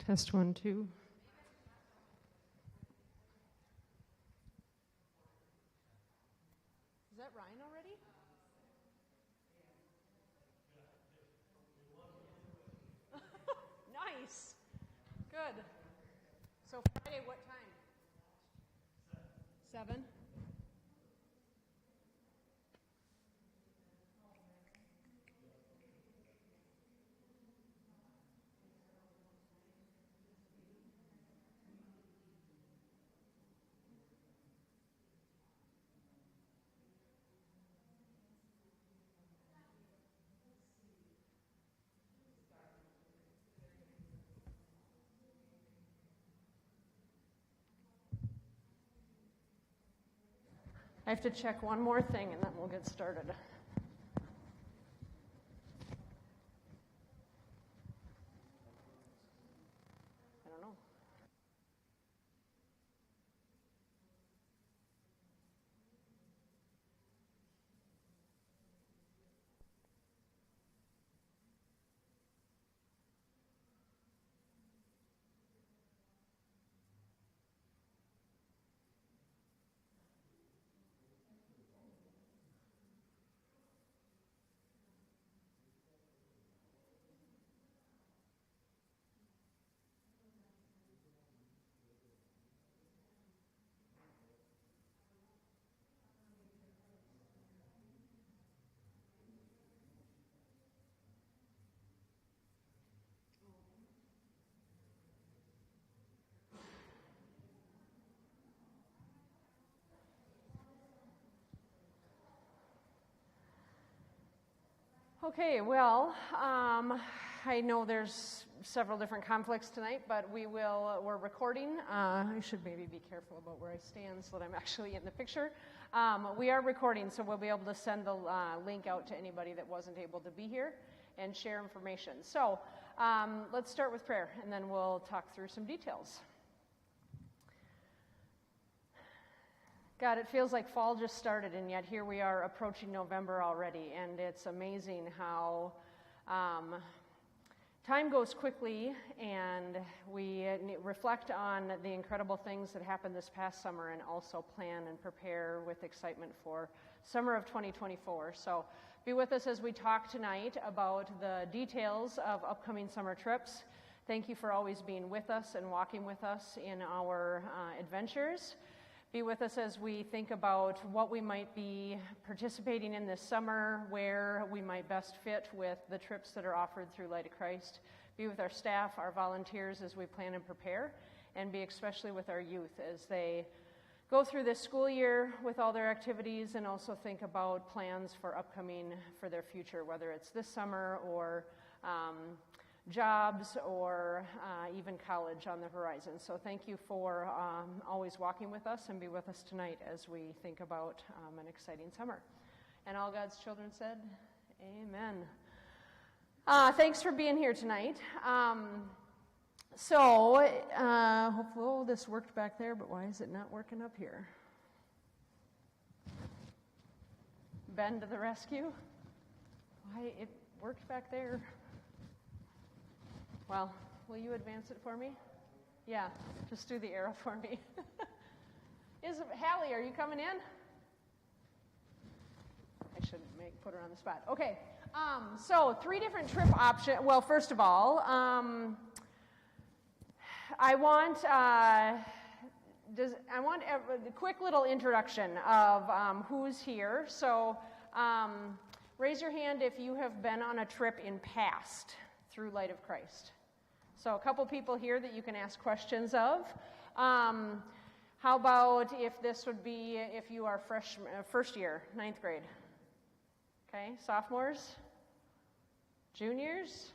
Test 1, 2. Is that Ryan already? Nice. Good. So Friday, what time? 7. I have to check one more thing and then we'll get started. I don't know. Okay, well, I know there's several different conflicts tonight, but we're recording. I should maybe be careful about where I stand so that I'm actually in the picture. We are recording, so we'll be able to send the link out to anybody that wasn't able to be here and share information. So let's start with prayer, and then we'll talk through some details. God, it feels like fall just started, and yet here we are approaching November already, and it's amazing how time goes quickly, and we reflect on the incredible things that happened this past summer and also plan and prepare with excitement for summer of 2024. So be with us as we talk tonight about the details of upcoming summer trips. Thank you for always being with us and walking with us in our adventures. Be with us as we think about what we might be participating in this summer, where we might best fit with the trips that are offered through Light of Christ. Be with our staff, our volunteers as we plan and prepare, and be especially with our youth as they go through this school year with all their activities, and also think about plans for their future, whether it's this summer or jobs or even college on the horizon. So thank you for always walking with us, and be with us tonight as we think about an exciting summer. And all God's children said, amen. Thanks for being here tonight. Hopefully this worked back there, but why is it not working up here? Ben to the rescue. Why, it worked back there. Well, will you advance it for me? Yeah, just do the arrow for me. Hallie, are you coming in? I shouldn't put her on the spot. Okay, so 3 different trip options. Well, first of all, I want a quick little introduction of who's here. So raise your hand if you have been on a trip in past through Light of Christ. So a couple people here that you can ask questions of. How about if this would be if you are first year, 9th grade? Okay, sophomores, juniors,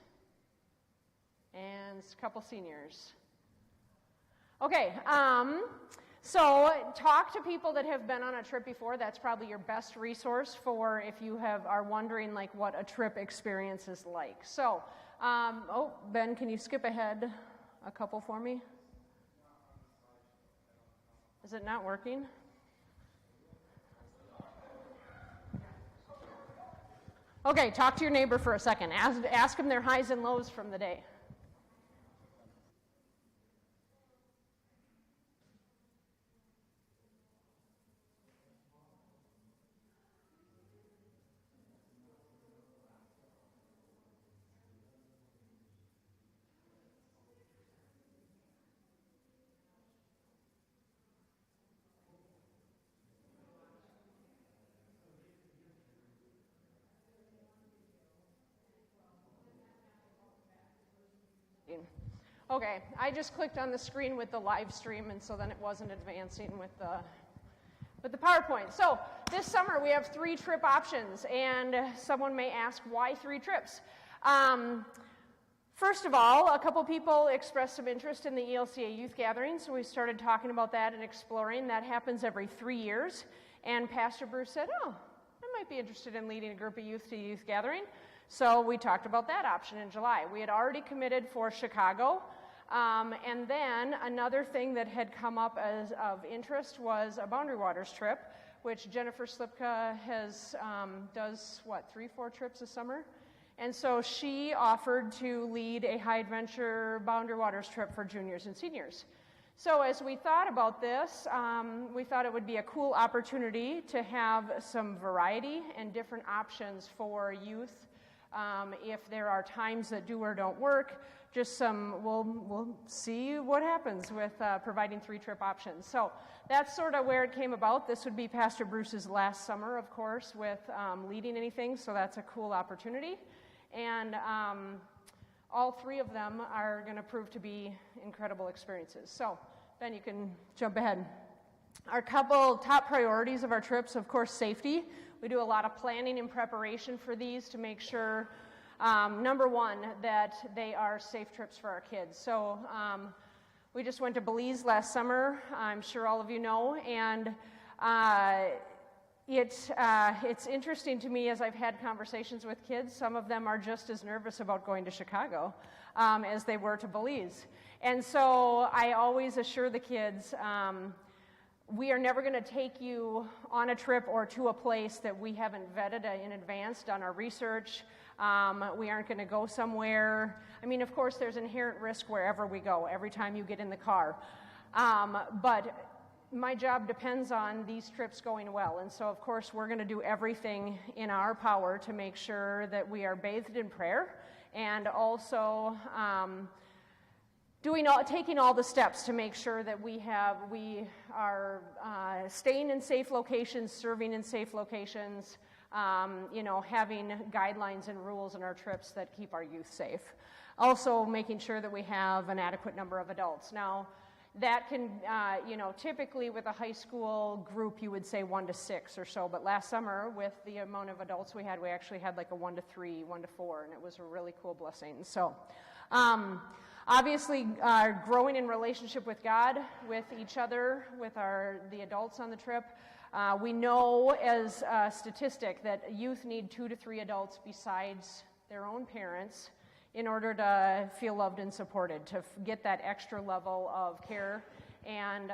and a couple seniors. Okay, so talk to people that have been on a trip before. That's probably your best resource for if you are wondering like what a trip experience is like. So, Ben, can you skip ahead a couple for me? Is it not working? Okay, talk to your neighbor for a second. Ask them their highs and lows from the day. working. Okay, I just clicked on the screen with the live stream, and so then it wasn't advancing with the PowerPoint. So this summer we have 3 trip options, and someone may ask, why 3 trips? First of all, a couple people expressed some interest in the ELCA youth gathering, so we started talking about that and exploring. That happens every 3 years, and Pastor Bruce said, oh, I might be interested in leading a group of youth to a youth gathering. So we talked about that option in July. We had already committed for Chicago. And then another thing that had come up as of interest was a Boundary Waters trip, which Jennifer Slipka does 3-4 trips a summer? And so she offered to lead a high adventure Boundary Waters trip for juniors and seniors. So as we thought about this, we thought it would be a cool opportunity to have some variety and different options for youth. If there are times that do or don't work, we'll see what happens with providing 3 trip options. So that's sort of where it came about. This would be Pastor Bruce's last summer, of course, with leading anything, so that's a cool opportunity. And all 3 of them are going to prove to be incredible experiences. So Ben, you can jump ahead. Our couple top priorities of our trips, of course, safety. We do a lot of planning and preparation for these to make sure, number one, that they are safe trips for our kids. So we just went to Belize last summer, I'm sure all of you know, and it's interesting to me as I've had conversations with kids. Some of them are just as nervous about going to Chicago as they were to Belize. And so I always assure the kids, we are never going to take you on a trip or to a place that we haven't vetted in advance, done our research. We aren't going to go somewhere. I mean, of course, there's inherent risk wherever we go, every time you get in the car. But my job depends on these trips going well. And so, of course, we're going to do everything in our power to make sure that we are bathed in prayer and also taking all the steps to make sure that we are staying in safe locations, serving in safe locations, having guidelines and rules in our trips that keep our youth safe. Also making sure that we have an adequate number of adults. Now, that can, typically with a high school group, you would say 1 to 6 or so. But last summer, with the amount of adults we actually had like a 1 to 3, 1 to 4, and it was a really cool blessing. So, obviously, growing in relationship with God, with each other, with the adults on the trip. We know as a statistic that youth need 2 to 3 adults besides their own parents in order to feel loved and supported, to get that extra level of care and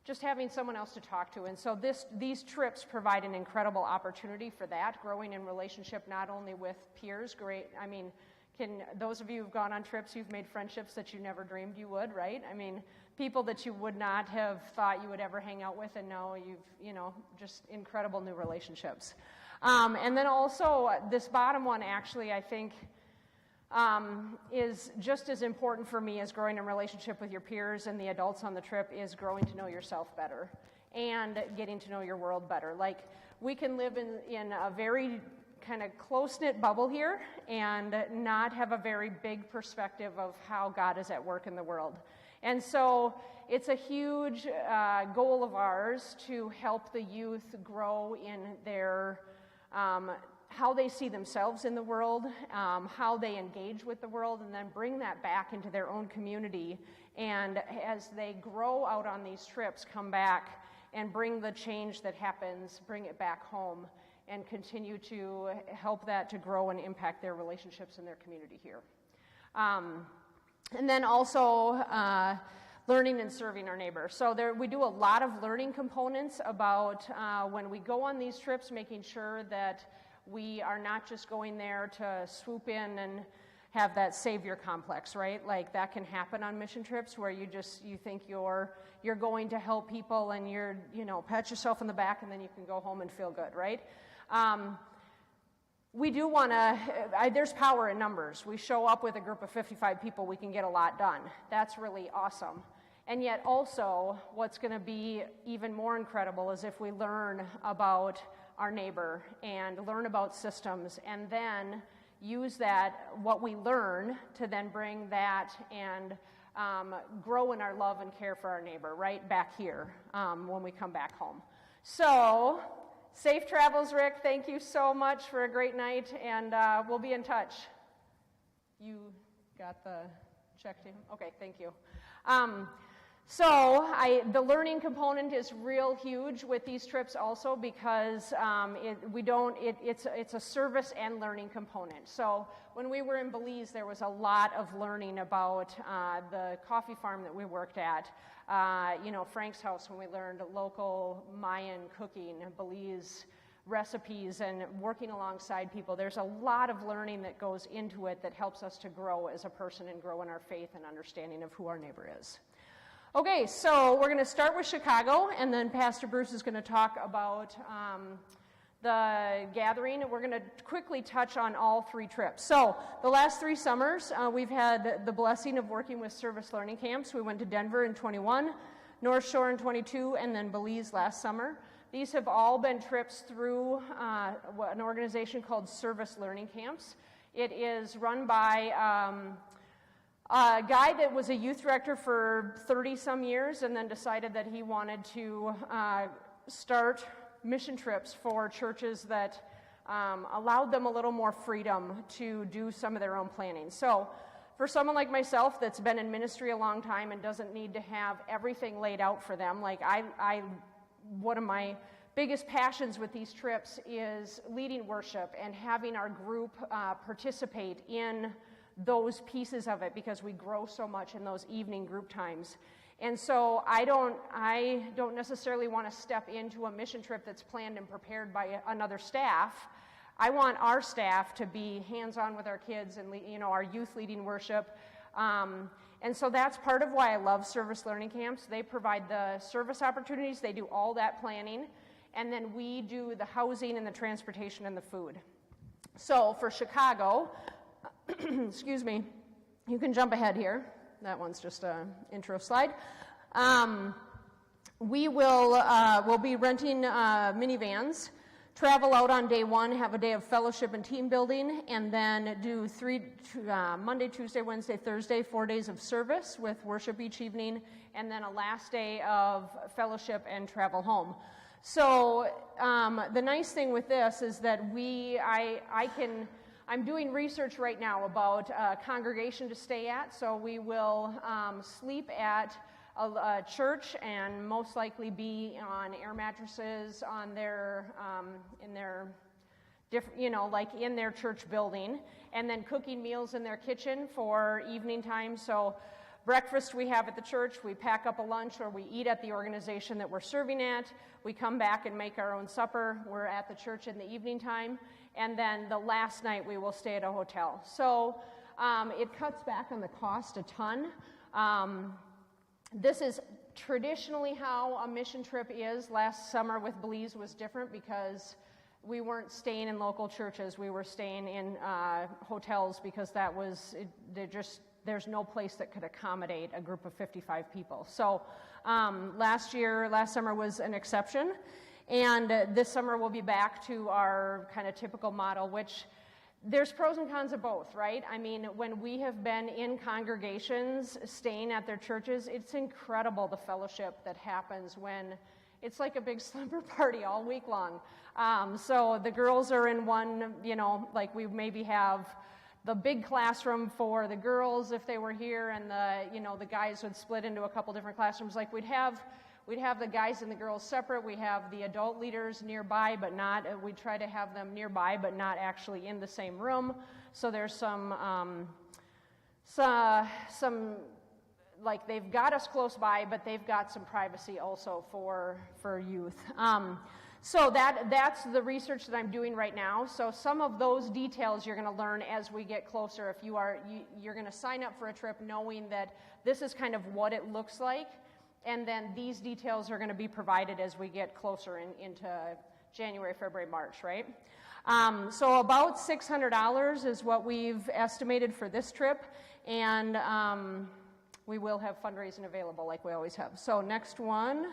just having someone else to talk to. And so these trips provide an incredible opportunity for that, growing in relationship not only with peers, those of you who've gone on trips, you've made friendships that you never dreamed you would, right? I mean, people that you would not have thought you would ever hang out with, and now you've, just incredible new relationships. And then also, this bottom one actually, I think, is just as important for me as growing in relationship with your peers and the adults on the trip is growing to know yourself better and getting to know your world better. Like, we can live in a very kind of close-knit bubble here and not have a very big perspective of how God is at work in the world. And so it's a huge goal of ours to help the youth grow in their how they see themselves in the world, how they engage with the world, and then bring that back into their own community. And as they grow out on these trips, come back and bring the change that happens, bring it back home, and continue to help that to grow and impact their relationships in their community here. And then also learning and serving our neighbors. So we do a lot of learning components about when we go on these trips, making sure that we are not just going there to swoop in and have that savior complex, right? Like, that can happen on mission trips where you think you're going to help people and you're, pat yourself on the back and then you can go home and feel good, right? We do want to, there's power in numbers. We show up with a group of 55 people, we can get a lot done. That's really awesome. And yet also, what's going to be even more incredible is if we learn about our neighbor and learn about systems and then use that, what we learn, to then bring that and grow in our love and care for our neighbor right back here when we come back home. So, safe travels, Rick. Thank you so much for a great night, and we'll be in touch. You got the check to him? Okay, thank you. So the learning component is real huge with these trips also, because it's a service and learning component. So when we were in Belize, there was a lot of learning about the coffee farm that we worked at. Frank's house, when we learned local Mayan cooking, Belize recipes, and working alongside people. There's a lot of learning that goes into it that helps us to grow as a person and grow in our faith and understanding of who our neighbor is. Okay, so we're going to start with Chicago, and then Pastor Bruce is going to talk about the gathering. We're going to quickly touch on all 3 trips. So the last 3 summers, we've had the blessing of working with service learning camps. We went to Denver in 21, North Shore in 22, and then Belize last summer. These have all been trips through an organization called Service Learning Camps. It is run by a guy that was a youth director for 30-some years and then decided that he wanted to start mission trips for churches that allowed them a little more freedom to do some of their own planning. So for someone like myself that's been in ministry a long time and doesn't need to have everything laid out for them, like one of my biggest passions with these trips is leading worship and having our group participate in those pieces of it, because we grow so much in those evening group times. And so I don't necessarily want to step into a mission trip that's planned and prepared by another staff. I want our staff to be hands-on with our kids and our youth leading worship. And so that's part of why I love Service Learning Camps. They provide the service opportunities, they do all that planning, and then we do the housing and the transportation and the food. So for Chicago, excuse me, you can jump ahead here. That one's just an intro slide. We'll be renting minivans, travel out on day 1, have a day of fellowship and team building, and then do Monday, Tuesday, Wednesday, Thursday, 4 days of service with worship each evening, and then a last day of fellowship and travel home. So the nice thing with this is that I'm doing research right now about a congregation to stay at, so we will sleep at a church and most likely be on air mattresses on in their church building, and then cooking meals in their kitchen for evening time. So breakfast we have at the church, we pack up a lunch, or we eat at the organization that we're serving at. We come back and make our own supper. We're at the church in the evening time. And then the last night we will stay at a hotel. So it cuts back on the cost a ton. This is traditionally how a mission trip is. Last summer with Belize was different because we weren't staying in local churches. We were staying in hotels because there's no place that could accommodate a group of 55 people. So last summer was an exception. And this summer we'll be back to our kind of typical model, which there's pros and cons of both, right? I mean, when we have been in congregations staying at their churches, it's incredible the fellowship that happens when it's like a big slumber party all week long. So the girls are in one, we maybe have the big classroom for the girls if they were here, and the guys would split into a couple different classrooms. Like we'd have the guys and the girls separate. We have the adult leaders nearby, but not. We try to have them nearby, but not actually in the same room. So there's some like they've got us close by, but they've got some privacy also for youth. So that's the research that I'm doing right now. So some of those details you're going to learn as we get closer. If you're going to sign up for a trip knowing that this is kind of what it looks like. And then these details are going to be provided as we get closer into January, February, March, right? So about $600 is what we've estimated for this trip, and we will have fundraising available like we always have. So next one.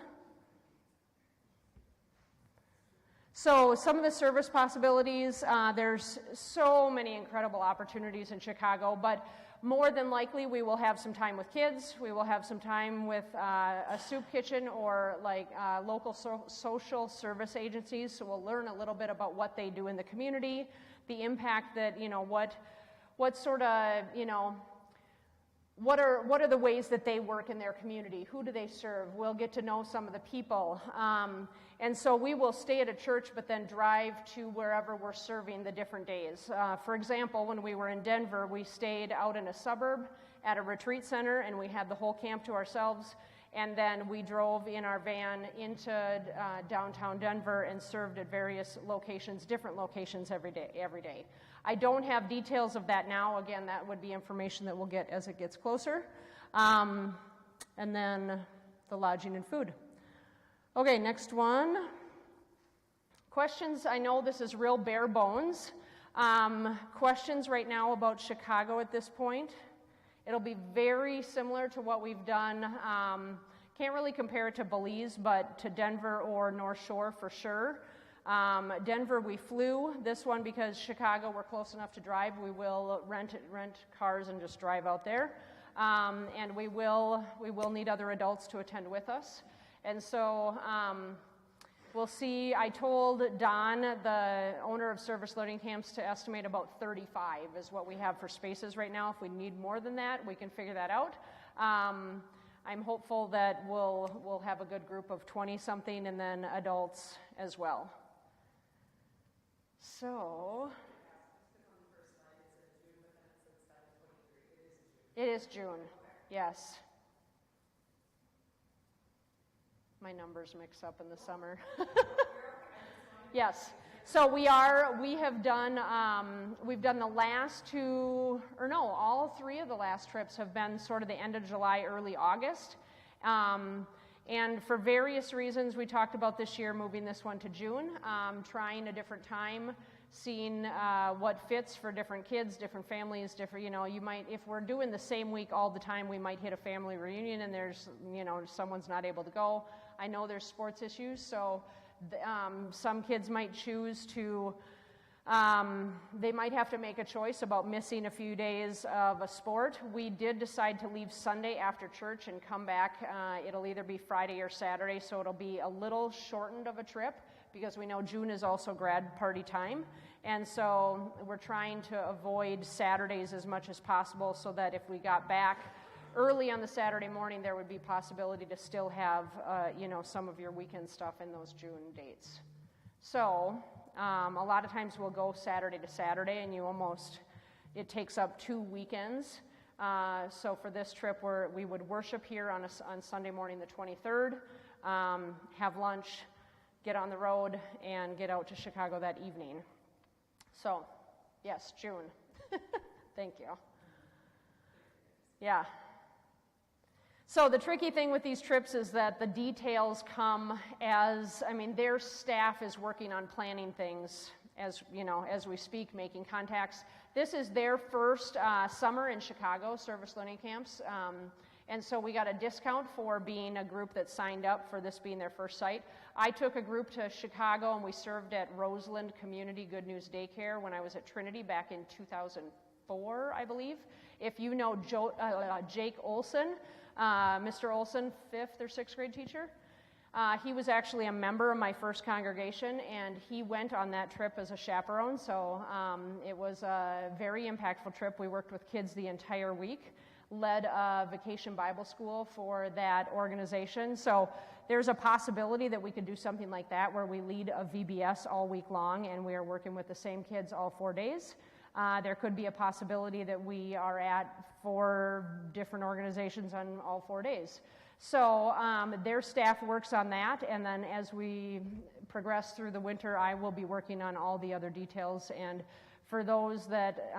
So some of the service possibilities, there's so many incredible opportunities in Chicago, but more than likely we will have some time with kids, we will have some time with a soup kitchen or like local social service agencies, so we'll learn a little bit about what they do in the community, the impact that, what sort of, what are the ways that they work in their community? Who do they serve? We'll get to know some of the people. And so we will stay at a church but then drive to wherever we're serving the different days. For example, when we were in Denver, we stayed out in a suburb at a retreat center and we had the whole camp to ourselves. And then we drove in our van into downtown Denver and served at various locations, different locations every day. I don't have details of that now. Again, that would be information that we'll get as it gets closer. And then the lodging and food. Okay, next one. Questions. I know this is real bare bones. Questions right now about Chicago at this point. It'll be very similar to what we've done. Can't really compare it to Belize, but to Denver or North Shore for sure. Denver, we flew. This one, because Chicago, we're close enough to drive, we will rent cars and just drive out there. And we will need other adults to attend with us. And so we'll see. I told Don, the owner of Service Learning Camps, to estimate about 35 is what we have for spaces right now. If we need more than that, we can figure that out. I'm hopeful that we'll have a good group of 20-something and then adults as well. So, it is June, yes. My numbers mix up in the summer. Yes. So we've done the last two, or no, all three of the last trips have been sort of the end of July, early August. And for various reasons, we talked about this year moving this one to June, trying a different time, seeing what fits for different kids, different families, different, you might, if we're doing the same week all the time, we might hit a family reunion and there's, someone's not able to go. I know there's sports issues, so some kids might choose to, they might have to make a choice about missing a few days of a sport. We did decide to leave Sunday after church and come back. It'll either be Friday or Saturday, so it'll be a little shortened of a trip because we know June is also grad party time. And so we're trying to avoid Saturdays as much as possible so that if we got back early on the Saturday morning, there would be possibility to still have, some of your weekend stuff in those June dates. So a lot of times we'll go Saturday to Saturday, and it takes up 2 weekends. So for this trip, we would worship here on Sunday morning the 23rd, have lunch, get on the road, and get out to Chicago that evening. So, yes, June. Thank you. Yeah. So the tricky thing with these trips is that the details come their staff is working on planning things as we speak, making contacts. This is their first summer in Chicago, Service Learning Camps, and so we got a discount for being a group that signed up for this being their first site. I took a group to Chicago and we served at Roseland Community Good News Daycare when I was at Trinity back in 2004, I believe. If you know Jake Olson, Mr. Olson, 5th or 6th grade teacher. He was actually a member of my first congregation, and he went on that trip as a chaperone, so it was a very impactful trip. We worked with kids the entire week, led a vacation Bible school for that organization, so there's a possibility that we could do something like that where we lead a VBS all week long, and we are working with the same kids all 4 days. There could be a possibility that we are at 4 different organizations on all 4 days. So their staff works on that, and then as we progress through the winter, I will be working on all the other details. And for those that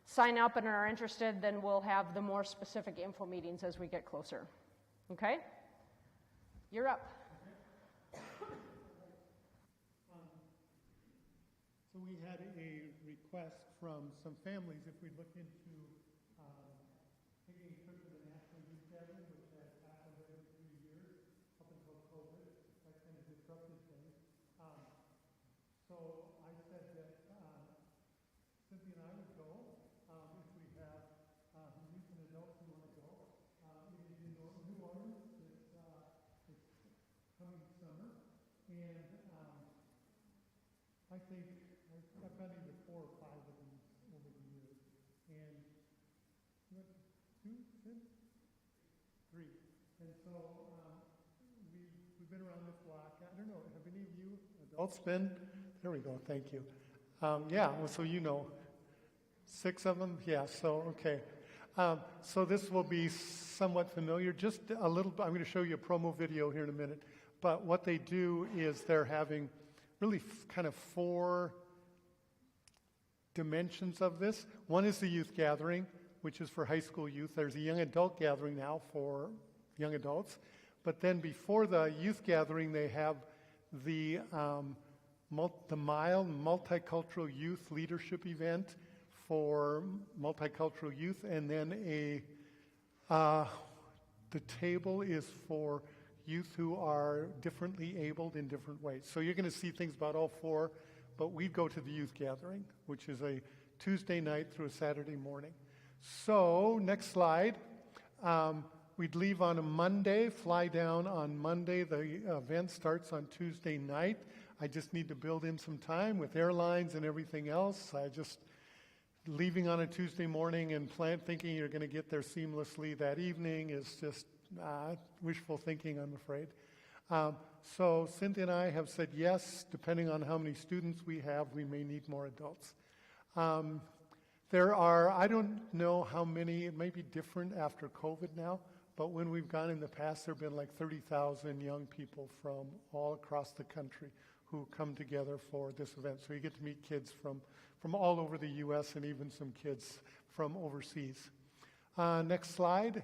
sign up and are interested, then we'll have the more specific info meetings as we get closer. Okay? You're up. So we had a request from some families if we look into taking a trip to the National Youth Gathering, which has happened every 3 years up until COVID. That kind of disrupted things. And I think I've done either 4 or 5 of these over the years. And what, 2, since? 3. And so we've been around this block. I don't know, have any of you adults been? There we go, thank you. Yeah, well, so you know. 6 of them? Yeah, so, okay. So this will be somewhat familiar. Just a little, I'm going to show you a promo video here in a minute. But what they do is they're having really kind of 4 dimensions of this. One is the youth gathering, which is for high school youth. There's a young adult gathering now for young adults. But then before the youth gathering, they have the mild multicultural youth leadership event for multicultural youth, and then the table is for youth who are differently abled in different ways. So you're going to see things about all 4, but we go to the youth gathering, which is a Tuesday night through a Saturday morning. So next slide. We'd leave on a Monday, fly down on Monday. The event starts on Tuesday night. I just need to build in some time with airlines and everything else. Leaving on a Tuesday morning and thinking you're going to get there seamlessly that evening is just wishful thinking, I'm afraid. So Cynthia and I have said yes. Depending on how many students we have, we may need more adults. There are, I don't know how many, it may be different after COVID now, but when we've gone in the past, there have been like 30,000 young people from all across the country who come together for this event. So you get to meet kids from all over the U.S. and even some kids from overseas. Next slide.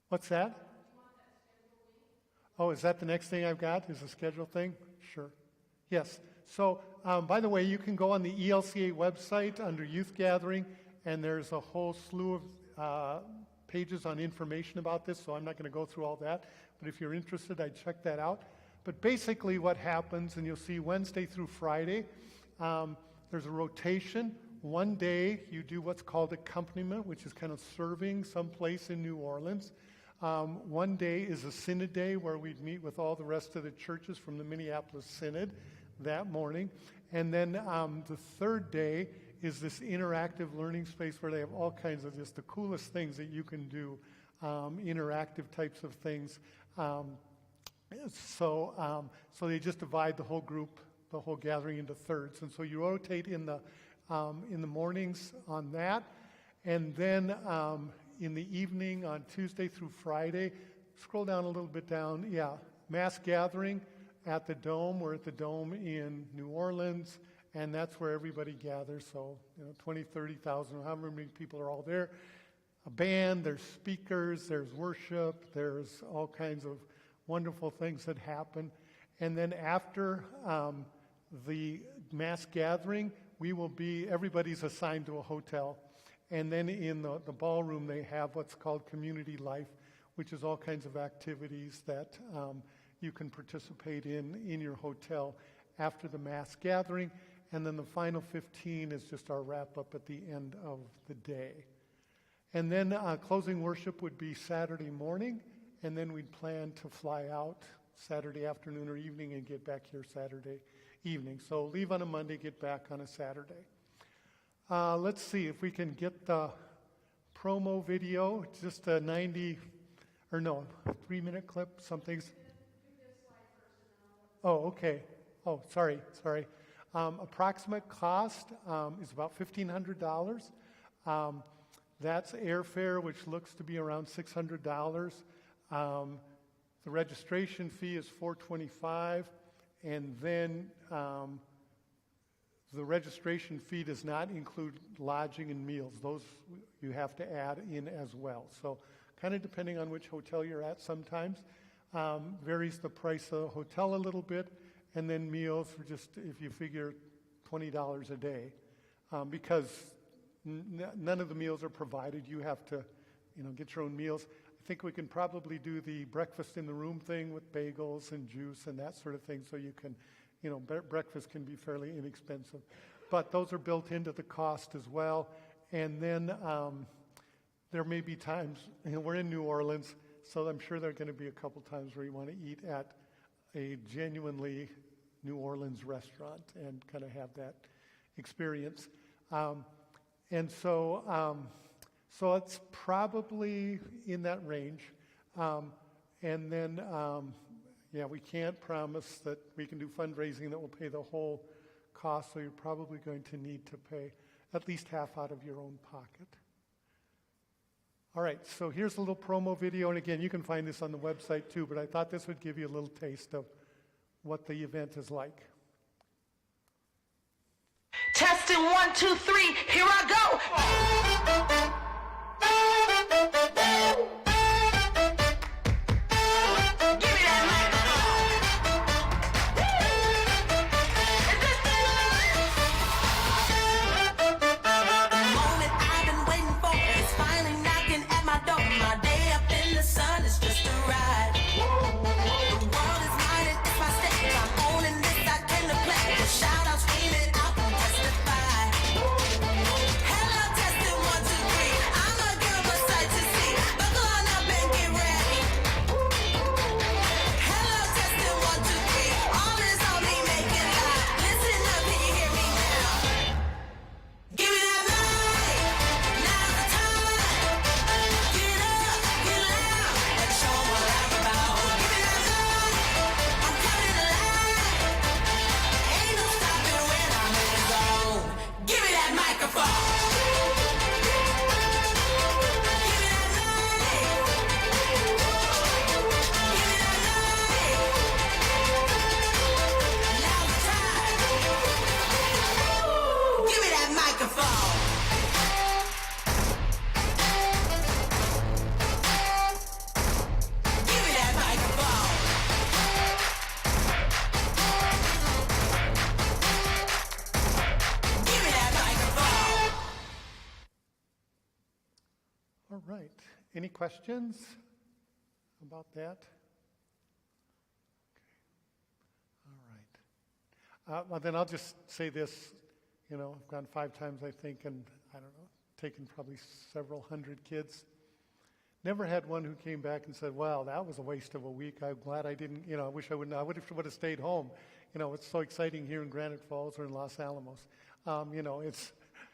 What's that? Oh, is that the next thing I've got? Is the schedule thing? Sure. Yes. So, by the way, you can go on the ELCA website under Youth Gathering, and there's a whole slew of pages on information about this, so I'm not going to go through all that. But if you're interested, I'd check that out. But basically what happens, and you'll see Wednesday through Friday, there's a rotation. One day you do what's called accompaniment, which is kind of serving someplace in New Orleans. One day is a synod day where we'd meet with all the rest of the churches from the Minneapolis Synod that morning. And then the third day is this interactive learning space where they have all kinds of just the coolest things that you can do, interactive types of things. So they just divide the whole group, the whole gathering into thirds. And so you rotate in the mornings on that. And then in the evening on Tuesday through Friday, scroll down a little bit down, yeah, mass gathering at the Dome. We're at the Dome in New Orleans, and that's where everybody gathers. So, 20, 30,000, however many people are all there. A band, there's speakers, there's worship, there's all kinds of wonderful things that happen. And then after the mass gathering, everybody's assigned to a hotel. And then in the ballroom, they have what's called community life, which is all kinds of activities that you can participate in your hotel after the mass gathering. And then the final 15 is just our wrap-up at the end of the day. And then closing worship would be Saturday morning, and then we'd plan to fly out Saturday afternoon or evening and get back here Saturday evening. So leave on a Monday, get back on a Saturday. Let's see if we can get the promo video, just a 3-minute clip, something's. Oh, okay. Oh, sorry. Approximate cost is about $1,500. That's airfare, which looks to be around $600. The registration fee is $425, and then the registration fee does not include lodging and meals. Those you have to add in as well. So kind of depending on which hotel you're at sometimes, varies the price of the hotel a little bit, and then meals for just, if you figure $20 a day, because none of the meals are provided. You have to, get your own meals. I think we can probably do the breakfast in the room thing with bagels and juice and that sort of thing, so you can, breakfast can be fairly inexpensive. But those are built into the cost as well. And then there may be times, we're in New Orleans, so I'm sure there are going to be a couple times where you want to eat at a genuinely New Orleans restaurant and kind of have that experience. And so it's probably in that range. And then, we can't promise that we can do fundraising that will pay the whole cost, so you're probably going to need to pay at least half out of your own pocket. All right, so here's a little promo video, and again, you can find this on the website too, but I thought this would give you a little taste of what the event is like. Testing 1, 2, 3, here I go. Give me that microphone. The moment I've been waiting for is finally knocking at my door. My day up in the sun is just a ride. The world is mine and it's my stage. I'm owning this, I came to play. Shout out, scream it out and testify. Hello, testing 1, 2, 3. I'm a girl with sight to see. Buckle on up and get ready. Hello, testing 1, 2, 3. All is on me, make it loud. Listen up, can you hear me now? Give me that mic. Now's the time. Get up, get loud, and show 'em what I'm about. Give me that mic. I'm coming alive. Ain't no stopping when I'm in the zone. Give me that microphone. Give me that mic. Give me that mic. Now's the time. Give me that microphone. Give me that microphone. Give me that microphone. All right, any questions about that? All right. Well, then I'll just say this, I've gone 5 times, I think, and I don't know, taken probably several hundred kids. Never had one who came back and said, "Wow, that was a waste of a week. I'm glad I didn't, I wish I wouldn't, I would have stayed home." It's so exciting here in Granite Falls or in Los Alamos.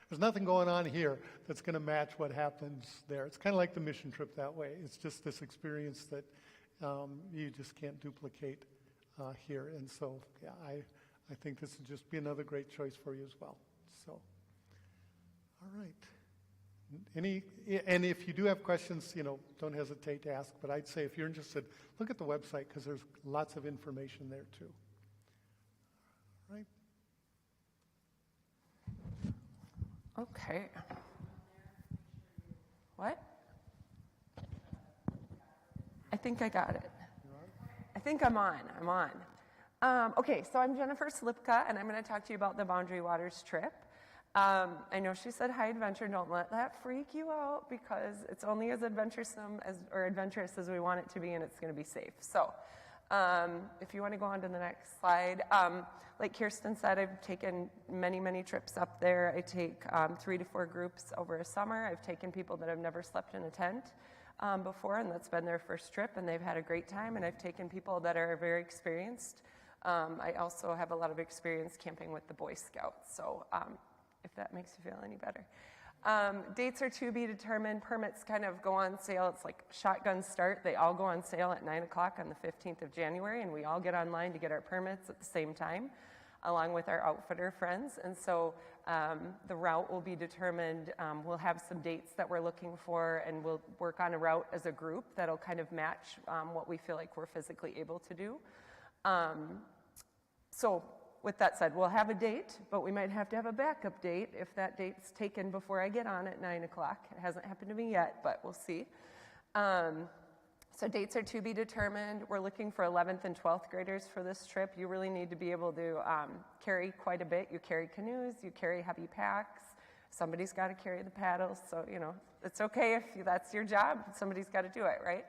There's nothing going on here that's going to match what happens there. It's kind of like the mission trip that way. It's just this experience that you just can't duplicate here. And so, I think this would just be another great choice for you as well. So, all right. And if you do have questions, don't hesitate to ask. But I'd say if you're interested, look at the website because there's lots of information there too. All right. Okay. What? I think I got it. I think I'm on. Okay, so I'm Jennifer Slipka, and I'm going to talk to you about the Boundary Waters trip. I know she said high adventure. Don't let that freak you out because it's only as adventurous as we want it to be, and it's going to be safe. So if you want to go on to the next slide. Like Kirsten said, I've taken many, many trips up there. I take 3 to 4 groups over a summer. I've taken people that have never slept in a tent before, and that's been their first trip, and they've had a great time. And I've taken people that are very experienced. I also have a lot of experience camping with the Boy Scouts, so if that makes you feel any better. Dates are to be determined. Permits kind of go on sale. It's like shotgun start. They all go on sale at 9 o'clock on the 15th of January, and we all get online to get our permits at the same time, along with our outfitter friends. And so the route will be determined. We'll have some dates that we're looking for, and we'll work on a route as a group that'll kind of match what we feel like we're physically able to do. So with that said, we'll have a date, but we might have to have a backup date if that date's taken before I get on at 9 o'clock. It hasn't happened to me yet, but we'll see. So dates are to be determined. We're looking for 11th and 12th graders for this trip. You really need to be able to carry quite a bit. You carry canoes, you carry heavy packs. Somebody's got to carry the paddles, so, it's okay if that's your job. Somebody's got to do it, right?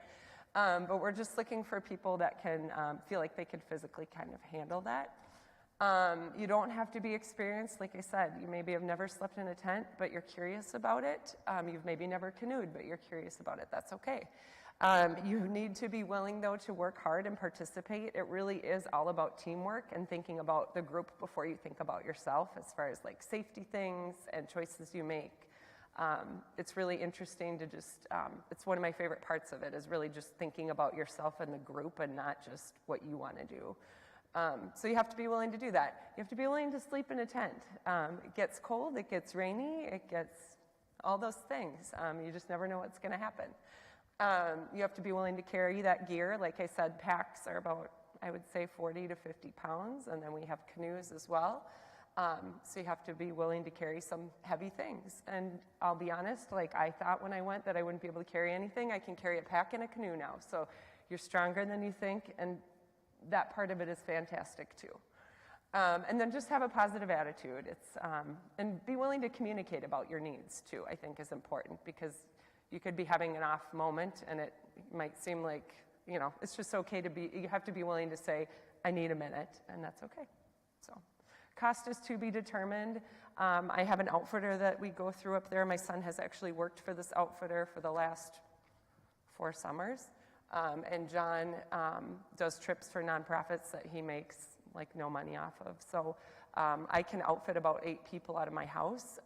But we're just looking for people that can feel like they could physically kind of handle that. You don't have to be experienced. Like I said, you maybe have never slept in a tent, but you're curious about it. You've maybe never canoed, but you're curious about it. That's okay. You need to be willing, though, to work hard and participate. It really is all about teamwork and thinking about the group before you think about yourself as far as like safety things and choices you make. It's really interesting to just, it's one of my favorite parts of it is really just thinking about yourself and the group and not just what you want to do. So you have to be willing to do that. You have to be willing to sleep in a tent. It gets cold, it gets rainy, it gets all those things. You just never know what's going to happen. You have to be willing to carry that gear. Like I said, packs are about, I would say, 40 to 50 pounds, and then we have canoes as well. So you have to be willing to carry some heavy things. And I'll be honest, like I thought when I went that I wouldn't be able to carry anything. I can carry a pack and a canoe now. So you're stronger than you think, and that part of it is fantastic too. And then just have a positive attitude. And be willing to communicate about your needs too, I think is important, because you could be having an off moment and it might seem like, you know, it's just okay to be, you have to be willing to say, I need a minute, and that's okay. So cost is to be determined. I have an outfitter that we go through up there. My son has actually worked for this outfitter for the last 4 summers. And John does trips for nonprofits that he makes like no money off of. So I can outfit about 8 people out of my house,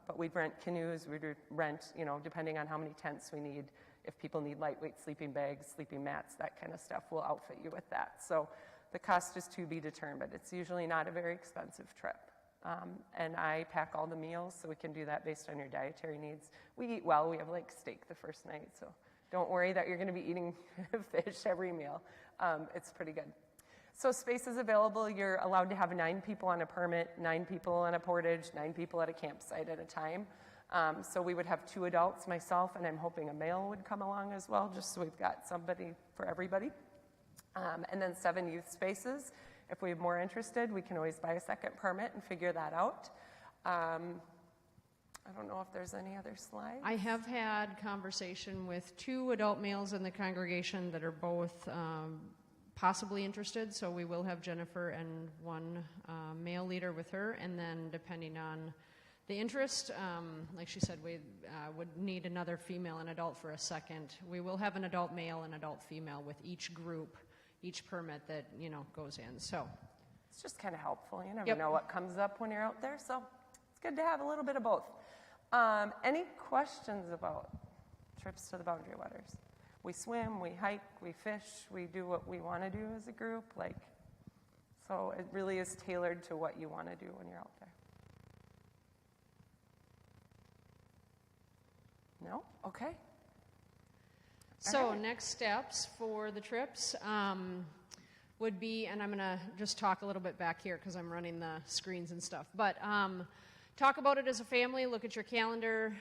but we'd rent canoes, we'd rent, you know, depending on how many tents we need. If people need lightweight sleeping bags, sleeping mats, that kind of stuff, we'll outfit you with that. So the cost is to be determined. It's usually not a very expensive trip. And I pack all the meals, so we can do that based on your dietary needs. We eat well. We have like steak the first night, so don't worry that you're going to be eating fish every meal. It's pretty good. So space is available. You're allowed to have 9 people on a permit, 9 people on a portage, 9 people at a campsite at a time. So we would have 2 adults, myself, and I'm hoping a male would come along as well, just so we've got somebody for everybody. And then 7 youth spaces. If we're more interested, we can always buy a second permit and figure that out. I don't know if there's any other slides. I have had conversation with 2 adult males in the congregation that are both possibly interested, so we will have Jennifer and 1 male leader with her, and then depending on the interest, like she said, we would need another female and adult for a second. We will have an adult male and adult female with each group, each permit that, you know, goes in. So it's just kind of helpful. You never know what comes up when you're out there, so it's good to have a little bit of both. Any questions about trips to the Boundary Waters? We swim, we hike, we fish, we do what we want to do as a group. Like, so it really is tailored to what you want to do when you're out there. No? Okay. So next steps for the trips would be, and I'm going to just talk a little bit back here because I'm running the screens and stuff, but talk about it as a family, look at your calendar,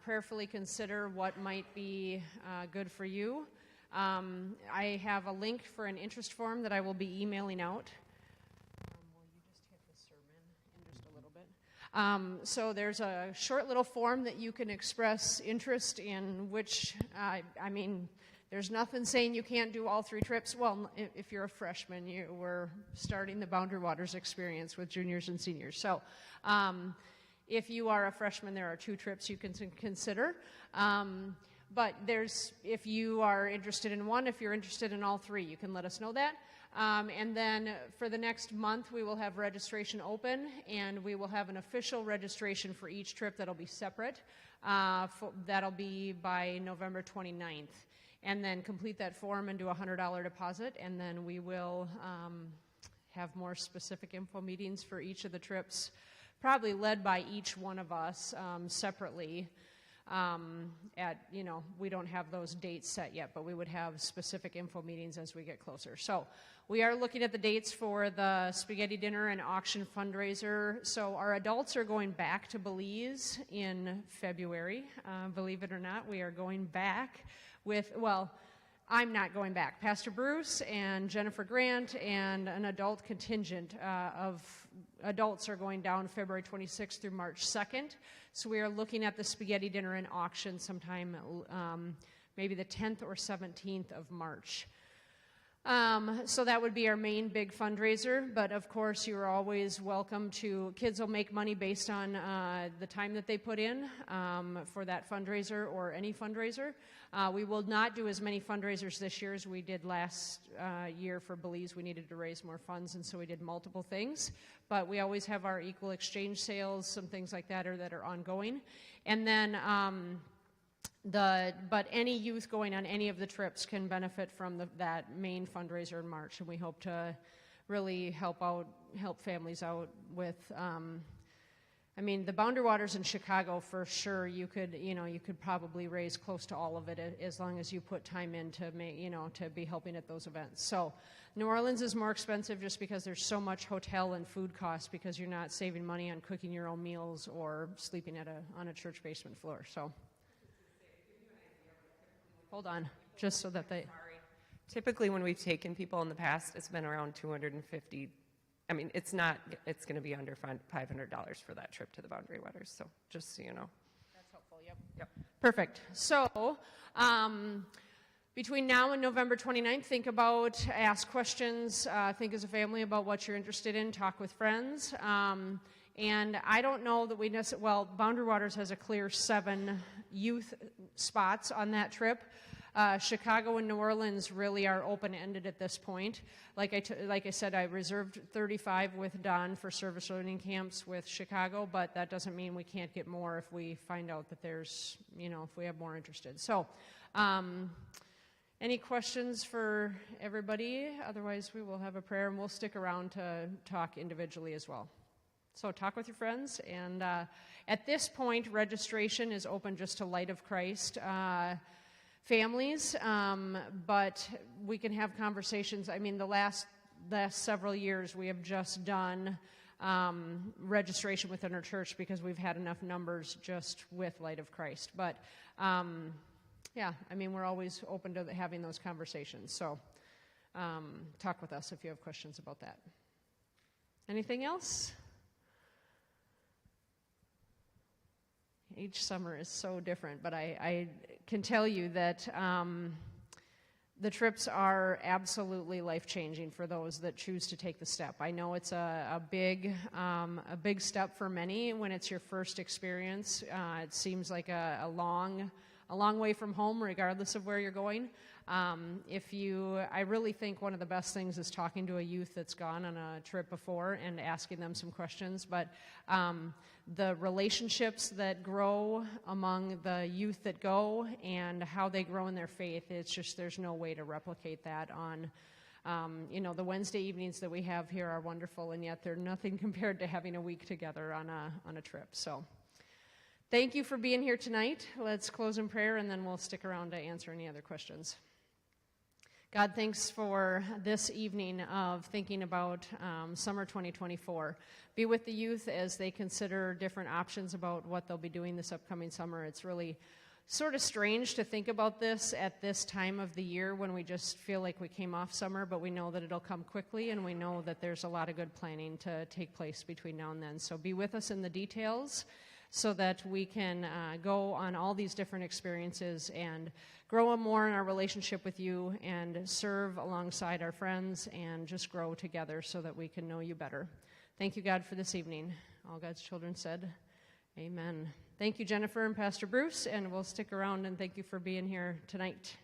prayerfully consider what might be good for you. I have a link for an interest form that I will be emailing out. Will you just hit the sermon in just a little bit? So there's a short little form that you can express interest in, which, I mean, there's nothing saying you can't do all 3 trips. Well, if you're a freshman, we're starting the Boundary Waters experience with juniors and seniors. So if you are a freshman, there are 2 trips you can consider. But if you are interested in 1, if you're interested in all 3, you can let us know that. And then for the next month, we will have registration open, and we will have an official registration for each trip that'll be separate. That'll be by November 29th. And then complete that form and do a $100 deposit, and then we will have more specific info meetings for each of the trips, probably led by each one of us separately. We don't have those dates set yet, but we would have specific info meetings as we get closer. So we are looking at the dates for the spaghetti dinner and auction fundraiser. So our adults are going back to Belize in February. Believe it or not, we are going back I'm not going back. Pastor Bruce and Jennifer Grant and an adult contingent of adults are going down February 26th through March 2nd. So we are looking at the spaghetti dinner and auction sometime maybe the 10th or 17th of March. So that would be our main big fundraiser, but of course you're always welcome to, kids will make money based on the time that they put in for that fundraiser or any fundraiser. We will not do as many fundraisers this year as we did last year for Belize. We needed to raise more funds, and so we did multiple things. But we always have our equal exchange sales, some things like that are ongoing. And then but any youth going on any of the trips can benefit from that main fundraiser in March, and we hope to really help families out with. The Boundary Waters in Chicago, for sure, you could probably raise close to all of it as long as you put time in to be helping at those events. So New Orleans is more expensive just because there's so much hotel and food costs, because you're not saving money on cooking your own meals or sleeping on a church basement floor. So. Hold on, just so that they... Sorry. Typically, when we've taken people in the past, it's been around $250. It's going to be under $500 for that trip to the Boundary Waters, so just so you know. That's helpful, yep. Perfect. So, between now and November 29th, ask questions, think as a family about what you're interested in, talk with friends. And I don't know that Boundary Waters has a clear 7 youth spots on that trip. Chicago and New Orleans really are open-ended at this point. Like I said, I reserved 35 with Don for service learning camps with Chicago, but that doesn't mean we can't get more if we find out that there's, if we have more interested. So, any questions for everybody? Otherwise, we will have a prayer, and we'll stick around to talk individually as well. So talk with your friends, and at this point, registration is open just to Light of Christ families, but we can have conversations. The last several years, we have just done registration within our church because we've had enough numbers just with Light of Christ. But, we're always open to having those conversations. So talk with us if you have questions about that. Anything else? Each summer is so different, but I can tell you that the trips are absolutely life-changing for those that choose to take the step. I know it's a big step for many when it's your first experience. It seems like a long way from home, regardless of where you're going. I really think one of the best things is talking to a youth that's gone on a trip before and asking them some questions. But the relationships that grow among the youth that go and how they grow in their faith, there's no way to replicate that on, the Wednesday evenings that we have here are wonderful, and yet they're nothing compared to having a week together on a trip. So thank you for being here tonight. Let's close in prayer, and then we'll stick around to answer any other questions. God, thanks for this evening of thinking about summer 2024. Be with the youth as they consider different options about what they'll be doing this upcoming summer. It's really sort of strange to think about this at this time of the year when we just feel like we came off summer, but we know that it'll come quickly, and we know that there's a lot of good planning to take place between now and then. So be with us in the details so that we can go on all these different experiences and grow more in our relationship with you and serve alongside our friends and just grow together so that we can know you better. Thank you, God, for this evening. All God's children said, amen. Thank you, Jennifer and Pastor Bruce, and we'll stick around, and thank you for being here tonight.